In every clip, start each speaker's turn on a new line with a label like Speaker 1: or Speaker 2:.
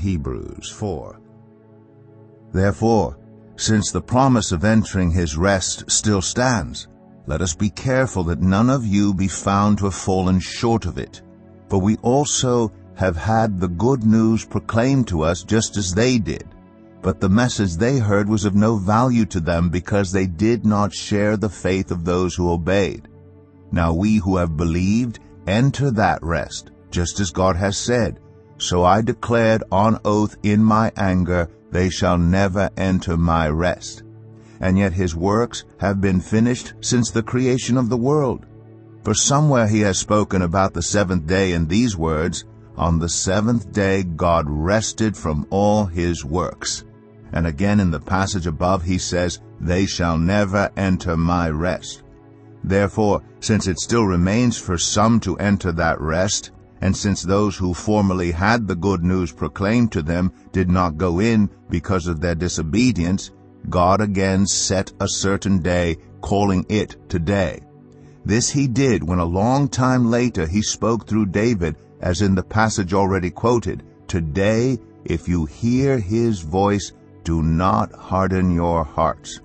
Speaker 1: Hebrews 4. Therefore, since the promise of entering his rest still stands, let us be careful that none of you be found to have fallen short of it. For we also have had the good news proclaimed to us just as they did. But the message they heard was of no value to them because they did not share the faith of those who obeyed. Now we who have believed enter that rest, just as God has said, "So I declared on oath in my anger, they shall never enter my rest." And yet his works have been finished since the creation of the world. For somewhere he has spoken about the seventh day in these words, "On the seventh day God rested from all his works." And again in the passage above he says, "They shall never enter my rest." Therefore, since it still remains for some to enter that rest, and since those who formerly had the good news proclaimed to them did not go in because of their disobedience, God again set a certain day, calling it today. This he did when a long time later he spoke through David, as in the passage already quoted, "Today, if you hear his voice, do not harden your hearts."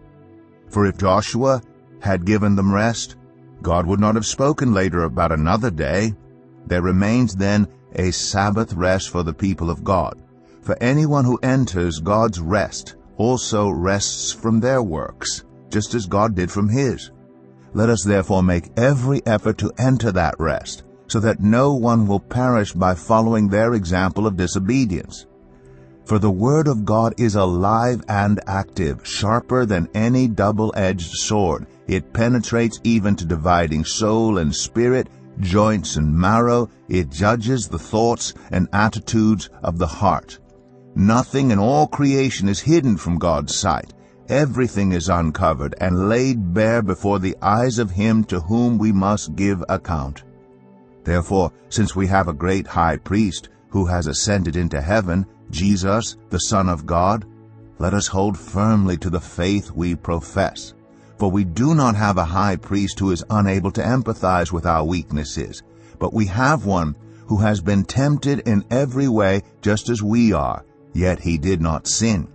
Speaker 1: For if Joshua had given them rest, God would not have spoken later about another day. There remains then a Sabbath rest for the people of God. For anyone who enters God's rest also rests from their works, just as God did from his. Let us therefore make every effort to enter that rest, so that no one will perish by following their example of disobedience. For the word of God is alive and active, sharper than any double-edged sword. It penetrates even to dividing soul and spirit, joints and marrow. It judges the thoughts and attitudes of the heart. Nothing in all creation is hidden from God's sight. Everything is uncovered and laid bare before the eyes of him to whom we must give account. Therefore, since we have a great high priest who has ascended into heaven, Jesus, the Son of God, let us hold firmly to the faith we profess. For we do not have a high priest who is unable to empathize with our weaknesses, but we have one who has been tempted in every way just as we are, yet he did not sin.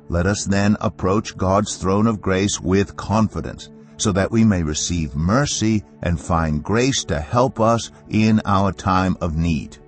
Speaker 1: Let us then approach God's throne of grace with confidence, so that we may receive mercy and find grace to help us in our time of need.